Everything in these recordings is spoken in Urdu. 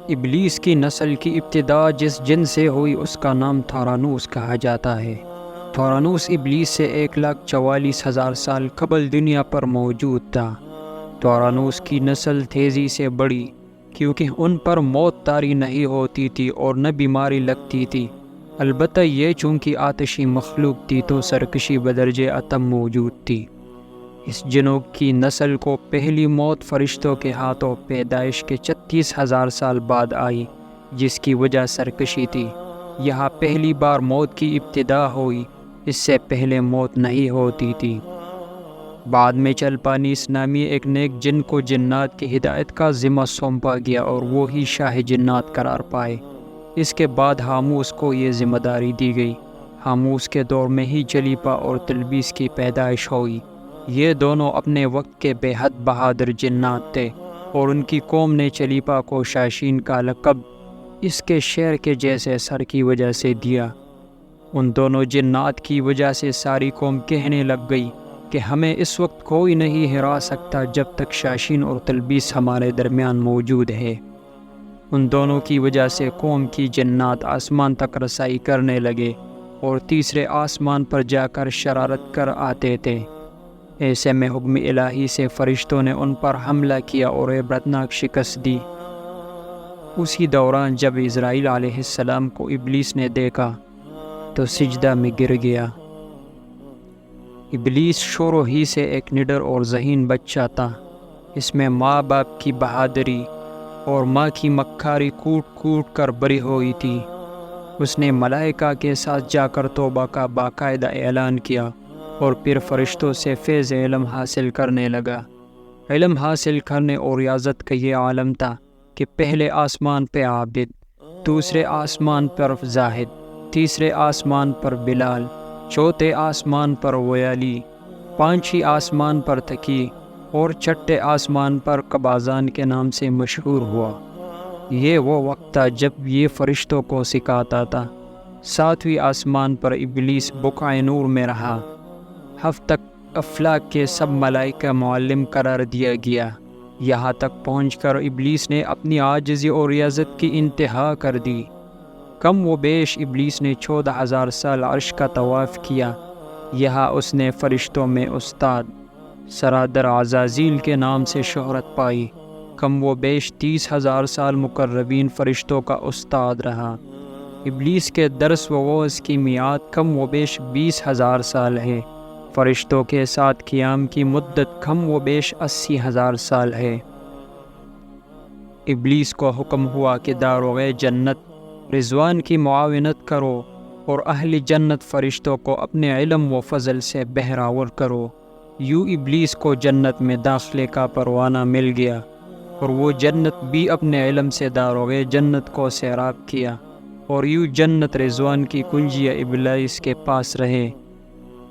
ابلیس کی نسل کی ابتدا جس جن سے ہوئی اس کا نام تھورانوس کہا جاتا ہے۔ تھورانوس ابلیس سے 1,44,000 سال قبل دنیا پر موجود تھا۔ تھورانوس کی نسل تیزی سے بڑھی کیونکہ ان پر موت طاری نہیں ہوتی تھی اور نہ بیماری لگتی تھی، البتہ یہ چونکہ آتشی مخلوق تھی تو سرکشی بدرجہ اتم موجود تھی۔ اس جنوں کی نسل کو پہلی موت فرشتوں کے ہاتھوں پیدائش کے 36,000 سال بعد آئی، جس کی وجہ سرکشی تھی۔ یہاں پہلی بار موت کی ابتدا ہوئی، اس سے پہلے موت نہیں ہوتی تھی۔ بعد میں چلپانیس نامی ایک نیک جن کو جنات کی ہدایت کا ذمہ سونپا گیا اور وہی شاہ جنات قرار پائے۔ اس کے بعد ہاموس کو یہ ذمہ داری دی گئی۔ ہاموس کے دور میں ہی چلیپا اور تلبیس کی پیدائش ہوئی۔ یہ دونوں اپنے وقت کے بے حد بہادر جنات تھے اور ان کی قوم نے چلیپا کو شاشین کا لقب اس کے شیر کے جیسے سر کی وجہ سے دیا۔ ان دونوں جنات کی وجہ سے ساری قوم کہنے لگ گئی کہ ہمیں اس وقت کوئی نہیں ہرا سکتا جب تک شاشین اور تلبیس ہمارے درمیان موجود ہے۔ ان دونوں کی وجہ سے قوم کی جنات آسمان تک رسائی کرنے لگے اور تیسرے آسمان پر جا کر شرارت کر آتے تھے۔ ایسے میں حکم الہی سے فرشتوں نے ان پر حملہ کیا اور عبرتناک شکست دی۔ اسی دوران جب اسرائیل علیہ السلام کو ابلیس نے دیکھا تو سجدہ میں گر گیا۔ ابلیس شروع ہی سے ایک نڈر اور ذہین بچہ تھا۔ اس میں ماں باپ کی بہادری اور ماں کی مکاری کوٹ کوٹ کر بری ہوئی تھی۔ اس نے ملائکہ کے ساتھ جا کر توبہ کا باقاعدہ اعلان کیا اور پھر فرشتوں سے فیض علم حاصل کرنے لگا۔ علم حاصل کرنے اور ریاضت کا یہ عالم تھا کہ پہلے آسمان پہ عابد، دوسرے آسمان پر زاہد، تیسرے آسمان پر بلال، چوتھے آسمان پر ویالی، پانچویں آسمان پر تقی اور چھٹے آسمان پر قبازان کے نام سے مشہور ہوا۔ یہ وہ وقت تھا جب یہ فرشتوں کو سکھاتا تھا۔ ساتویں آسمان پر ابلیس بقعہ نور میں رہا۔ ہفتہ تک افلاک کے سب ملائکہ معلم قرار دیا گیا۔ یہاں تک پہنچ کر ابلیس نے اپنی عاجزی اور ریاضت کی انتہا کر دی۔ کم و بیش ابلیس نے 14,000 سال عرش کا طواف کیا۔ یہاں اس نے فرشتوں میں استاد سرادر عزازیل کے نام سے شہرت پائی۔ کم و بیش 30,000 سال مقربین فرشتوں کا استاد رہا۔ ابلیس کے درس و وعظ کی میعاد کم و بیش 20,000 سال ہے۔ فرشتوں کے ساتھ قیام کی مدت کم و بیش 80,000 سال ہے۔ ابلیس کو حکم ہوا کہ داروغ جنت رضوان کی معاونت کرو اور اہل جنت فرشتوں کو اپنے علم و فضل سے بہراور کرو۔ یوں ابلیس کو جنت میں داخلے کا پروانہ مل گیا اور وہ جنت بھی اپنے علم سے داروغ جنت کو سیراب کیا، اور یوں جنت رضوان کی کنجیاں ابلیس کے پاس رہے۔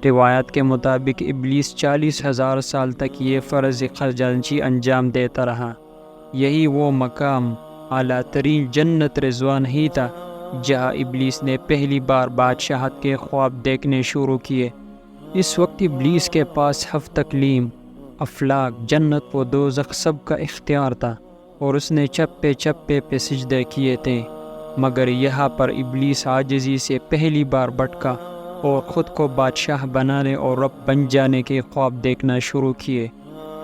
روایات کے مطابق ابلیس 40,000 سال تک یہ فرض خزانچی انجام دیتا رہا۔ یہی وہ مقام اعلیٰ ترین جنت رضوان ہی تھا جہاں ابلیس نے پہلی بار بادشاہت کے خواب دیکھنے شروع کیے۔ اس وقت ابلیس کے پاس ہفتہ تکلیم، افلاک، جنت و دوزخ سب کا اختیار تھا اور اس نے چپے چپے پہ سجدے کیے تھے، مگر یہاں پر ابلیس عاجزی سے پہلی بار بھٹکا اور خود کو بادشاہ بنانے اور رب بن جانے کے خواب دیکھنا شروع کیے۔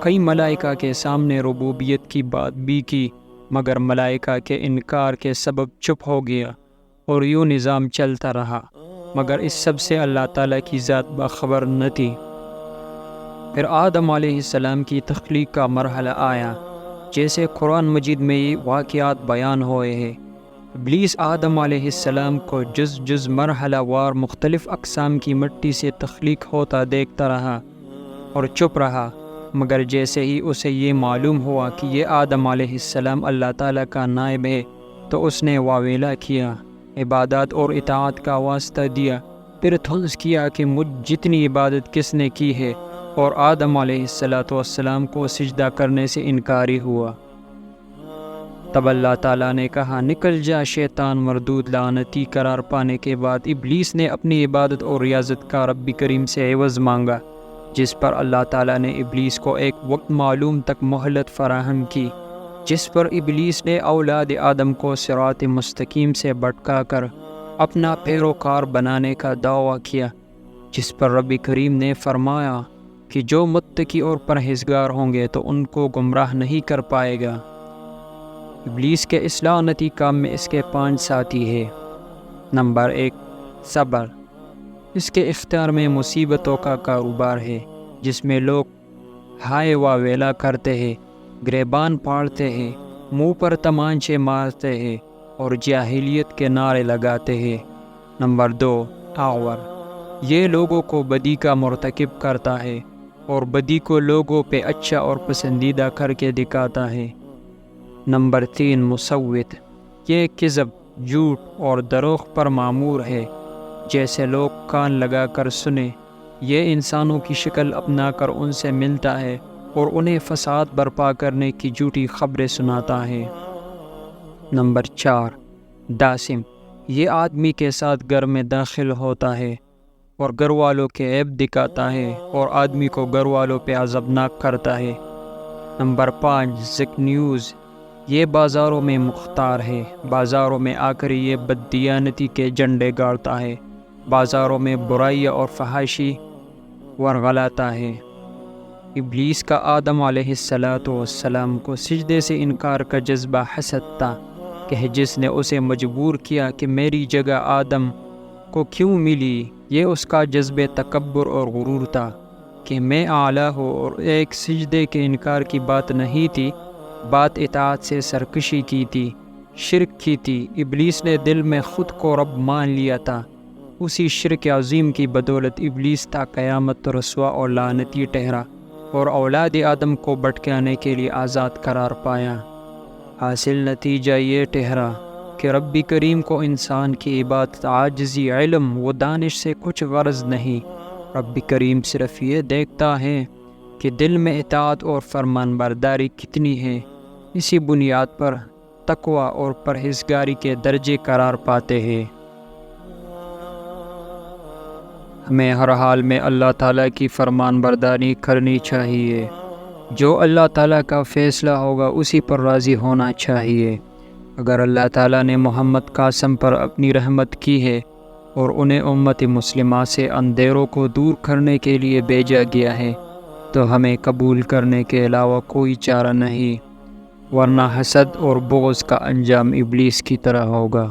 کئی ملائکہ کے سامنے ربوبیت کی بات بھی کی، مگر ملائکہ کے انکار کے سبب چپ ہو گیا اور یوں نظام چلتا رہا، مگر اس سب سے اللہ تعالیٰ کی ذات باخبر نہ تھی۔ پھر آدم علیہ السلام کی تخلیق کا مرحلہ آیا، جیسے قرآن مجید میں یہ واقعات بیان ہوئے ہیں۔ ابلیس آدم علیہ السلام کو جز جز مرحلہ وار مختلف اقسام کی مٹی سے تخلیق ہوتا دیکھتا رہا اور چپ رہا، مگر جیسے ہی اسے یہ معلوم ہوا کہ یہ آدم علیہ السلام اللہ تعالیٰ کا نائب ہے تو اس نے واویلا کیا، عبادات اور اطاعت کا واسطہ دیا، پھر طلب کیا کہ مجھ جتنی عبادت کس نے کی ہے، اور آدم علیہ السلام کو سجدہ کرنے سے انکاری ہوا۔ تب اللہ تعالیٰ نے کہا، نکل جا شیطان مردود، لعنتی قرار پانے کے بعد ابلیس نے اپنی عبادت اور ریاضت کا رب کریم سے عوض مانگا، جس پر اللہ تعالیٰ نے ابلیس کو ایک وقت معلوم تک مہلت فراہم کی۔ جس پر ابلیس نے اولاد آدم کو صراط مستقیم سے بھٹکا کر اپنا پیروکار بنانے کا دعویٰ کیا، جس پر رب کریم نے فرمایا کہ جو متقی اور پرہیزگار ہوں گے تو ان کو گمراہ نہیں کر پائے گا۔ ابلیس کے اس لعنتی کام میں اس کے 5 ساتھی ہیں۔ نمبر 1، صبر۔ اس کے اختیار میں مصیبتوں کا کاروبار ہے، جس میں لوگ ہائے و ویلا کرتے ہیں، گریبان پھاڑتے ہیں، منہ پر تمانچے مارتے ہیں اور جاہلیت کے نعرے لگاتے ہیں۔ نمبر 2، اغور۔ یہ لوگوں کو بدی کا مرتکب کرتا ہے اور بدی کو لوگوں پہ اچھا اور پسندیدہ کر کے دکھاتا ہے۔ نمبر 3، مصوت۔ یہ کذب، جھوٹ اور دروغ پر معمور ہے، جیسے لوگ کان لگا کر سنیں۔ یہ انسانوں کی شکل اپنا کر ان سے ملتا ہے اور انہیں فساد برپا کرنے کی جھوٹی خبریں سناتا ہے۔ نمبر 4، داسم۔ یہ آدمی کے ساتھ گھر میں داخل ہوتا ہے اور گھر والوں کے عیب دکھاتا ہے اور آدمی کو گھر والوں پہ عذابناک کرتا ہے۔ نمبر 5، ذکنیوز۔ یہ بازاروں میں مختار ہے، بازاروں میں آ کر یہ بددیانتی کے جھنڈے گاڑتا ہے، بازاروں میں برائیاں اور فحاشی ورغلاتا ہے۔ ابلیس کا آدم علیہ السلام کو سجدے سے انکار کا جذبہ حسد تھا، کہ جس نے اسے مجبور کیا کہ میری جگہ آدم کو کیوں ملی۔ یہ اس کا جذبہ تکبر اور غرور تھا کہ میں اعلیٰ ہوں، اور ایک سجدے کے انکار کی بات نہیں تھی، بات اطاعت سے سرکشی کی تھی، شرک کی تھی۔ ابلیس نے دل میں خود کو رب مان لیا تھا۔ اسی شرک عظیم کی بدولت ابلیس تا قیامت رسوا اور لعنتی ٹھہرا اور اولاد آدم کو بھٹکانے کے لیے آزاد قرار پایا۔ حاصل نتیجہ یہ ٹھہرا کہ رب کریم کو انسان کی عبادت، عاجزی، علم و دانش سے کچھ غرض نہیں۔ رب کریم صرف یہ دیکھتا ہے کہ دل میں اطاعت اور فرمان برداری کتنی ہے۔ اسی بنیاد پر تقوی اور پرہیزگاری کے درجے قرار پاتے ہیں۔ ہمیں ہر حال میں اللہ تعالیٰ کی فرمان برداری کرنی چاہیے۔ جو اللہ تعالیٰ کا فیصلہ ہوگا اسی پر راضی ہونا چاہیے۔ اگر اللہ تعالیٰ نے محمد قاسم پر اپنی رحمت کی ہے اور انہیں امت مسلمہ سے اندھیروں کو دور کرنے کے لیے بھیجا گیا ہے، تو ہمیں قبول کرنے کے علاوہ کوئی چارہ نہیں، ورنہ حسد اور بغض کا انجام ابلیس کی طرح ہوگا۔